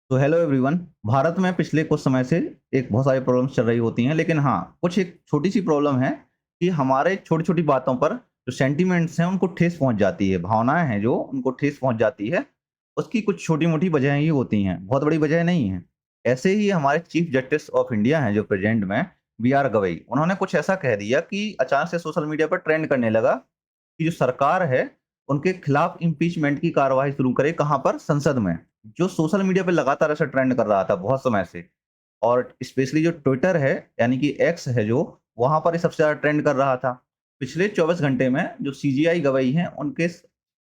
तो hello everyone. Bharat में पिछले कुछ समय से एक बहुत सारी प्रॉब्लम्स चल रही होती हैं, लेकिन हाँ, कुछ एक छोटी-सी प्रॉब्लम है कि हमारे छोटी-छोटी बातों पर जो सेंटिमेंट्स हैं, उनको ठेस पहुँच जाती है। भावनाएँ हैं जो, उनको ठेस पहुँच जाती है। उसकी कुछ छोटी-मोटी वजहें ही होती हैं, बहुत बड़ी वजह नहीं है। ऐसे ही हमारे चीफ जस्टिस ऑफ इंडिया हैं जो प्रेज़ेंट में, बी आर गवई। उन्होंने कुछ ऐसा कह दिया कि अचानक से सोशल मीडिया पर ट्रेंड करने लगा कि जो सरकार है, उनके खिलाफ इम्पीचमेंट की कार्रवाई शुरू करे, कहाँ पर? संसद में। जो सोशल मीडिया पे लगातार ऐसा ट्रेंड कर रहा था बहुत समय से, और स्पेशली जो ट्विटर है, यानी कि एक्स है जो, वहाँ पर ये सबसे ज़्यादा ट्रेंड कर रहा था। पिछले 24 घंटे में जो सीजेआई गवाही हैं, उनके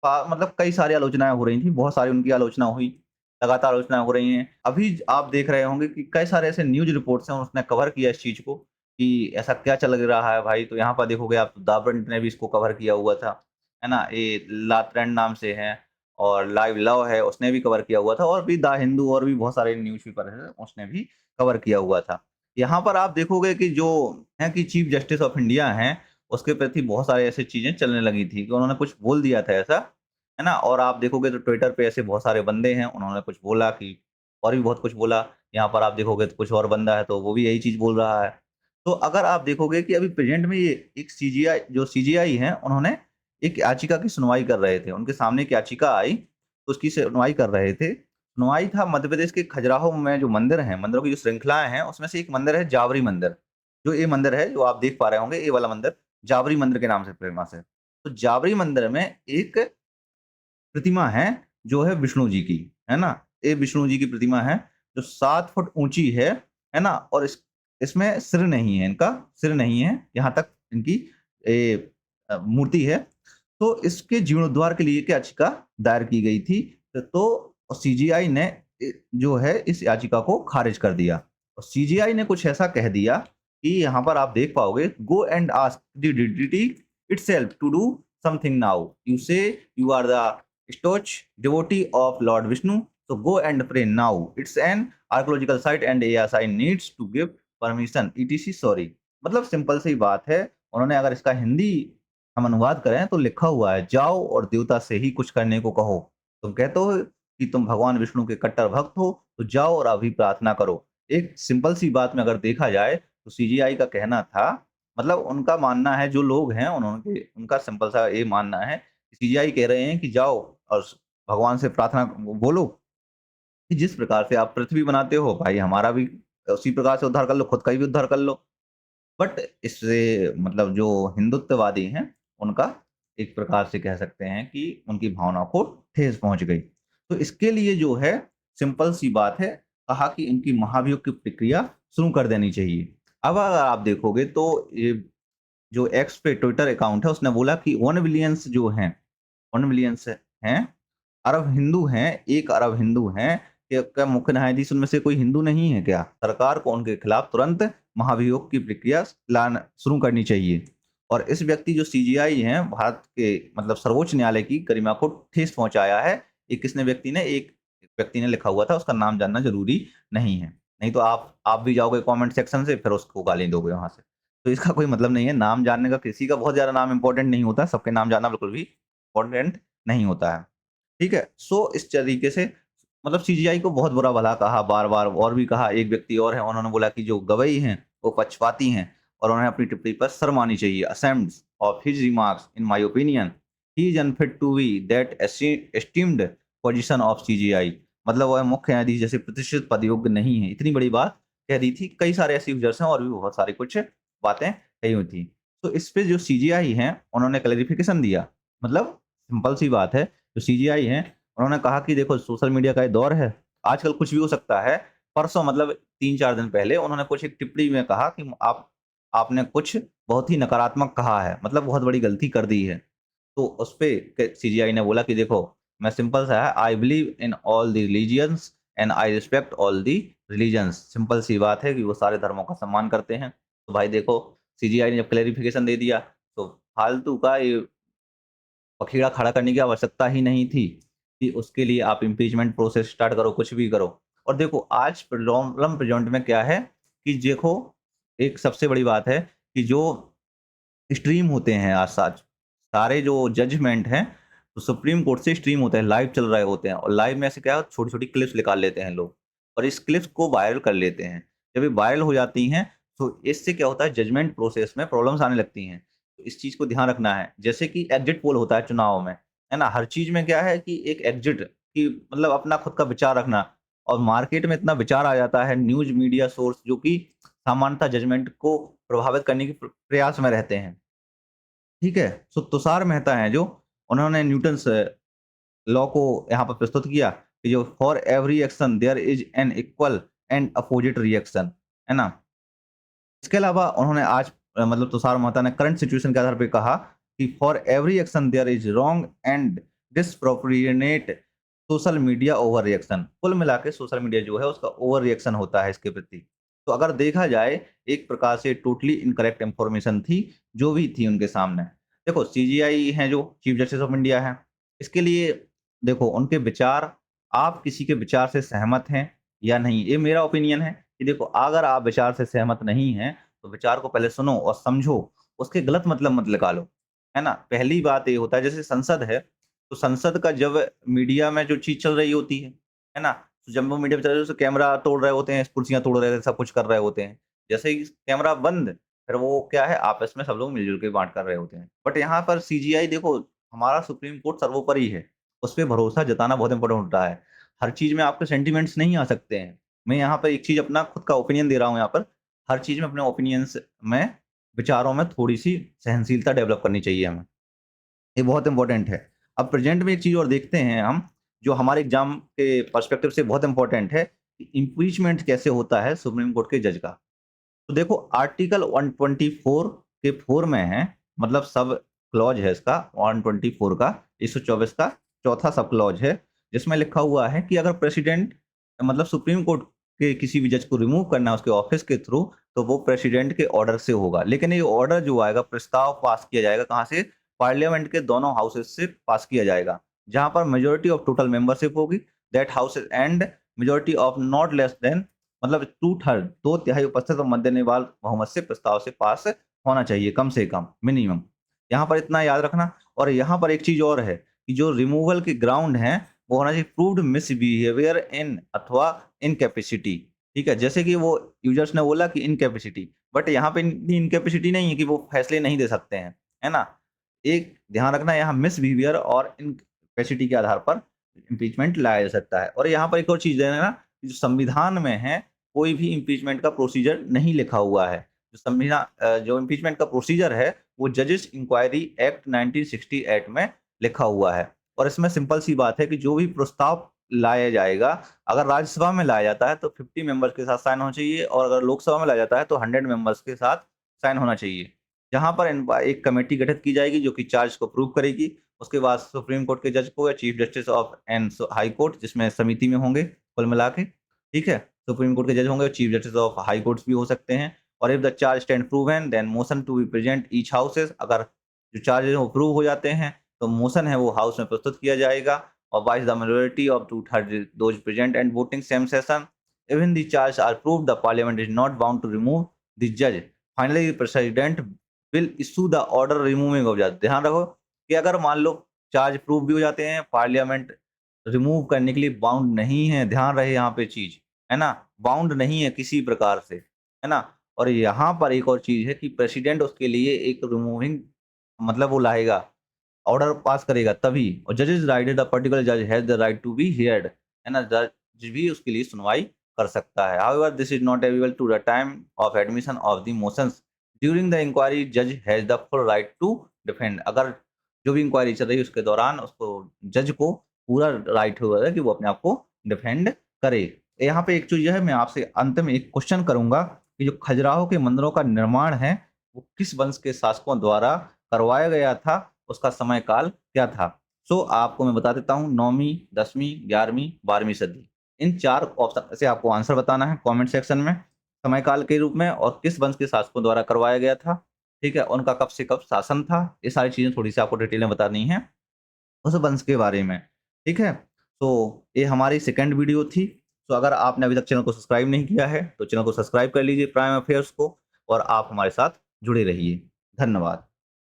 मतलब कई सारी आलोचनाएँ हो रही थी, बहुत सारी उनकी आलोचना हुई, लगातार आलोचनाएँ हो रही हैं। अभी आप देख रहे होंगे कि कई सारे ऐसे न्यूज़ रिपोर्ट्स हैं, उसने कवर किया इस चीज़ को कि ऐसा क्या चल रहा है भाई। तो यहाँ पर देखोगे आप, द प्रिंट ने भी इसको कवर किया हुआ था, है ना? ये ला ट्रेंड नाम से है, और लाइव लव है, उसने भी कवर किया हुआ था, और भी द हिंदू और भी बहुत सारे न्यूज़पेपर हैं, उसने भी कवर किया हुआ था। यहाँ पर आप देखोगे कि जो है कि चीफ जस्टिस ऑफ इंडिया हैं, उसके प्रति बहुत सारी ऐसी चीज़ें चलने लगी थी कि उन्होंने कुछ बोल दिया था ऐसा, है ना? और आप देखोगे तो ट्विटर पे ऐसे बहुत सारे बंदे हैं, उन्होंने कुछ बोला कि, और भी बहुत कुछ बोला। यहाँ पर आप देखोगे तो कुछ और बंदा है, तो वो भी यही चीज़ बोल रहा है। तो अगर आप देखोगे कि अभी प्रेज़ेंट में ये एक सीजीआई हैं, उन्होंने एक याचिका की सुनवाई कर रहे थे। उनके सामने एक याचिका आई, तो उसकी सुनवाई कर रहे थे। सुनवाई था मध्य प्रदेश के खजुराहो में जो मंदिर हैं, मंदिरों की जो श्रृंखलाएँ हैं, उसमें से एक मंदिर है जावरी मंदिर। जो ये मंदिर है, जो आप देख पा रहे होंगे, ये वाला मंदिर जावरी मंदिर के नाम से फ़ेमस है। तो जावरी मंदिर में एक प्रतिमा है, जो है विष्णु जी की, है ना? ये विष्णु जी की प्रतिमा है, जो 7 फुट ऊँची है ना? और इसमें सिर नहीं है इनका, सिर नहीं है, यहाँ तक इनकी मूर्ति है। तो इसके जीर्णोद्धार के लिए एक याचिका दायर की गई थी। तो सीजीआई ने जो है इस याचिका को खारिज कर दिया। और सीजीआई ने कुछ ऐसा कह दिया कि यहाँ पर आप देख पाओगे, go and ask the deity itself to do something now. You say you are the staunch devotee of Lord Vishnu, so go and pray now. It's an archaeological site and ASI needs to give permission. etc. Sorry। मतलब simple सी बात है। उन्होंने अगर इसका हिंदी हम अनुवाद करें तो लिखा हुआ है, जाओ और देवता से ही कुछ करने को कहो। तुम कहते हो कि तुम भगवान विष्णु के कट्टर भक्त हो, तो जाओ और अभी प्रार्थना करो। एक सिंपल सी बात में अगर देखा जाए, तो सीजीआई का कहना था, मतलब उनका मानना है, जो लोग हैं उन्होंने उनका सिंपल सा ये मानना है, सीजीआई कह रहे हैं कि जाओ और भगवान से प्रार्थना बोलो कि जिस प्रकार से आप पृथ्वी बनाते हो, भाई हमारा भी उसी प्रकार से उद्धार कर लो, खुद का भी उद्धार कर लो। बट इससे मतलब जो हिंदुत्ववादी हैं, उनका एक प्रकार से कह सकते हैं कि उनकी भावना को ठेस पहुँच गई। तो इसके लिए जो है, सिंपल सी बात है, कहा कि इनकी महाभियोग की प्रक्रिया शुरू कर देनी चाहिए। अब अगर आप देखोगे तो ये जो एक्स पे ट्विटर अकाउंट है, उसने बोला कि 1 बिलियंस जो हैं, 1 बिलियंस हैं, अरब हिंदू हैं, 1 अरब हिंदू हैं। क्या मुख्य न्यायाधीश उनमें से कोई हिंदू नहीं है क्या? सरकार को उनके खिलाफ तुरंत महाभियोग की प्रक्रिया लाना शुरू करनी चाहिए। और इस व्यक्ति जो सीजीआई हैं, भारत के मतलब सर्वोच्च न्यायालय की गरिमा को ठेस पहुँचाया है। ये किसने व्यक्ति ने, एक व्यक्ति ने लिखा हुआ था, उसका नाम जानना ज़रूरी नहीं है। नहीं तो आप भी जाओगे कमेंट सेक्शन से, फिर उसको गाली दोगे वहाँ से। तो इसका कोई मतलब नहीं है, नाम जानने का किसी का बहुत ज़्यादा नाम इम्पोर्टेंट नहीं होता, सबके नाम जानना बिल्कुल भी इम्पोर्टेंट नहीं होता है। ठीक है? सो इस तरीके से मतलब सीजीआई को बहुत बुरा-भला कहा बार-बार, और भी कहा। एक व्यक्ति और हैं, उन्होंने बोला कि जो गवई हैं, वो पक्षपाती हैं और उन्हें अपनी टिप्पणी पर शर्म आनी चाहिए। Exempt of his remarks in my opinion, he is unfit to be that esteemed position of CJI. मतलब वह मुख्य न्यायाधीश जैसे प्रतिष्ठित पद योग्य नहीं है। इतनी बड़ी बात कह दी थी। कई सारे ऐसे यूज़र्स हैं, और भी बहुत सारी कुछ बातें कही हुई थी। तो इस पे जो सीजीआई हैं, उन्होंने क्लैरिफ़िकेशन दिया। मतलब सिंपल सी बात है, जो सीजीआई हैं, उन्होंने कहा कि देखो, सोशल मीडिया का ये दौर है, आजकल कुछ भी हो सकता है। परसों मतलब 3-4 दिन पहले उन्होंने कुछ एक टिप्पणी में कहा कि आपने कुछ बहुत ही नकारात्मक कहा है, मतलब बहुत बड़ी गलती कर दी है। तो उसपे सीजीआई ने बोला कि देखो, मैं सिंपल सा है, I believe in all the religions and I respect all the religions. Simple सी बात है कि वो सारे धर्मों का सम्मान करते हैं। तो भाई देखो, सीजीआई ने जब क्लैरिफिकेशन दे दिया, तो फालतू का ये पखीड़ा खड़ा करने की आवश्यकता ही नहीं थी कि उसके लिए आप इम्पीचमेंट प्रोसेस स्टार्ट करो, कुछ भी करो। और देखो, आज प्रॉब्लम प्रेज़ेंट में क्या है कि देखो, एक सबसे बड़ी बात है कि जो स्ट्रीम होते हैं आज सारे जो जजमेंट हैं, तो सुप्रीम कोर्ट से स्ट्रीम होते हैं, लाइव चल रहे होते हैं, और लाइव में ऐसे क्या छोटी-छोटी क्लिप्स निकाल लेते हैं लोग। और इस क्लिप्स को वायरल कर लेते हैं। जब ये वायरल हो जाती हैं, तो इससे क्या होता है जजमेंट प्रोसेस में प्रॉब्लम्स आने लगती हैं। तो इस चीज़ को ध्यान रखना है। जैसे कि एग्ज़िट पोल होता है चुनाव में, है ना? हर चीज़ में क्या है कि एक एग्ज़िट कि मतलब अपना खुद का विचार रखना और मार्केट में इतना विचार आ जाता है, न्यूज़ मीडिया सोर्स जो कि सामान्यतः जजमेंट को प्रभावित करने के प्रयास में रहते हैं। ठीक है? सो तुषार मेहता हैं जो, उन्होंने न्यूटन्स लॉ को यहाँ पर प्रस्तुत किया कि जो for every action there is an equal and opposite reaction, है ना? इसके अलावा उन्होंने आज मतलब तुषार मेहता ने करंट सिचुएशन के आधार पे कहा कि for every action there is wrong and disproportionate social media over reaction. कुल मिला के सोशल मीडिया जो है उसका ओवर रिएक्शन होता है इसके प्रति। तो अगर देखा जाए एक प्रकार से टोटली इनकरेक्ट इन्फॉर्मेशन थी, जो भी थी उनके सामने। देखो सीजेआई हैं जो चीफ जस्टिस ऑफ इंडिया हैं, इसके लिए देखो उनके विचार आप किसी के विचार से सहमत हैं या नहीं? ये मेरा ओपिनियन है कि देखो अगर आप विचार से सहमत नहीं हैं, तो विचार को पहले सुनो और समझो, उसके गलत मतलब मत निकालो, है ना? पहली बात ये होता है जैसे संसद है, तो संसद का जब मीडिया में जो चीज़ चल रही होती है ना? तो जब वो मीडिया में चल रही है तो कैमरा तोड़ रहे होते हैं, कुर्सियाँ तोड़ रहे हैं, सब कुछ कर रहे होते हैं। जैसे ही कैमरा बंद, फिर वो क्या है आपस में सब लोग मिल-जुल के बात कर रहे होते हैं। बट यहाँ पर सीजीआई देखो हमारा सुप्रीम कोर्ट सर्वोपरि है, उस पे भरोसा जताना बहुत इम्पोर्टेंट होता है। हर चीज़ में आपके सेंटिमेंट्स नहीं आ सकते हैं। मैं यहाँ पर एक चीज़ अपना खुद का ओपिनियन दे रहा हूँ यहाँ पर। हर चीज़ में अपने ओपिनियंस में, विचारों में थोड़ी-सी सहनशीलता डेवलप करनी चाहिए हमें। ये बहुत इम्पोर्टेंट है। अब प्रेज़ेंट में एक चीज़ और देखते हैं हम, जो हमारे एग्ज़ाम के पर्सपेक्टिव से बहुत इम्पोर्टेंट है कि इम्पीचमेंट कैसे होता है सुप्रीम कोर्ट के जज का। तो देखो आर्टिकल 124 के 4 में है, मतलब सब क्लॉज़ है इसका 124 का, 124 का चौथा सब क्लॉज़ है, जिसमें लिखा हुआ है कि अगर प्रेसिडेंट मतलब सुप्रीम कोर्ट के किसी भी जज को रिमूव करना है उसके ऑफिस के थ्रू, तो वो प्रेसिडेंट के ऑर्डर से होगा। लेकिन ये ऑर्डर जो आएगा प्रस्ताव पास किया जाएगा कहाँ से? पार्लियामेंट के दोनों हाउसेस से पास किया जाएगा। जहाँ पर मेजॉरिटी ऑफ टोटल मेंबरशिप होगी, that houses and majority of not less than मतलब 2/3 2 तिहाई उपस्थित और मध्यनिवाल बहुमत से प्रस्ताव से पास होना चाहिए कम से कम मिनिमम। यहाँ पर इतना याद रखना और यहाँ पर एक चीज़ और है कि जो रिमूवल के ग्राउंड हैं, वो होना चाहिए प्रूव्ड मिसबिहेवियर इन अथवा इनकैपेसिटी। ठीक है? जैसे कि वो यूज़र्स ने बोला कि इनकैपेसिटी, बट यहाँ पे इनकी इनकैपेसिटी नहीं है कि वो फैसले नहीं दे सकते हैं, है ना? एक ध्यान रखना यहाँ मिसबिहेवियर और इनकैपेसिटी के आधार पर इम्पीचमेंट लाया जा सकता है। और यहाँ पर एक और चीज़ है ना, जो संविधान में है, कोई भी इम्पीचमेंट का प्रोसीजर नहीं लिखा हुआ है। जो जो इम्पीचमेंट का प्रोसीजर है, वो जजेस इंक्वायरी एक्ट 1968 में लिखा हुआ है। और इसमें सिंपल सी बात है कि जो भी प्रस्ताव लाया जाएगा, अगर राज्यसभा में लाया जाता है तो 50 मेंबर्स के साथ साइन होना चाहिए और अगर लोकसभा में लाया जाता है तो 100 मेंबर्स के साथ साइन होना चाहिए। जहाँ पर एक कमेटी गठित की जाएगी जो कि चार्ज को अप्रूव करेगी। उसके बाद सुप्रीम कोर्ट के जज को या chief justice of high court जिसमें समिति में होंगे कुल मिला के, ठीक है? सुप्रीम कोर्ट के जज होंगे, chief justice of high courts भी हो सकते हैं। और if the charge stand proven then motion to be present each houses, अगर जो चार्जेस वो प्रूव हो जाते हैं, तो मोशन है वो हाउस में प्रस्तुत किया जाएगा और by the majority of 2/3 those present and voting same session, even the charges are proved, the parliament is not bound to remove the judge. Finally, the president will issue the order removing of judge. ध्यान रखो कि अगर मान लो charge prove भी हो जाते हैं, parliament remove करने के लिए बाउंड नहीं है, ध्यान रहे यहाँ पे चीज़, है ना? बाउंड नहीं है किसी प्रकार से, है ना? और यहाँ पर एक और चीज़ है कि प्रेसिडेंट उसके लिए एक रिमूविंग मतलब वो लाएगा, ऑर्डर पास करेगा तभी। और जजेस राइट द पर्टिकुलर जज has the right to be heard, है ना? जज भी उसके लिए सुनवाई कर सकता है। However this is not available to the time of admission of the motions during the inquiry, जज has the full right to defend. अगर जो भी इंक्वायरी चल रही है उसके दौरान उसको जज को पूरा राइट हुआ है कि वो अपने आप को डिफेंड करे। यहाँ पे एक चीज़ ये है, मैं आपसे अंत में एक क्वेश्चन करूँगा कि जो खजुराहो के मंदिरों का निर्माण है, वो किस वंश के शासकों द्वारा करवाया गया था? उसका समय काल क्या था? सो आपको मैं बता देता हूँ 9वीं, 10वीं, 11वीं, 12वीं सदी। इन 4 ऑप्शन से आपको आंसर बताना है कमेंट सेक्शन में, समय काल के रूप में और किस वंश के शासकों द्वारा करवाया गया था, ठीक है? उनका कब से कब शासन था? ये सारी चीज़ें थोड़ी-सी आपको डिटेल में बतानी है उस वंश के बारे में, ठीक है? तो ये हमारी सेकंड वीडियो थी। तो अगर आपने अभी तक चैनल को सब्सक्राइब नहीं किया है, तो चैनल को सब्सक्राइब कर लीजिए प्राइम अफेयर्स को और आप हमारे साथ जुड़े रहिए। धन्यवाद।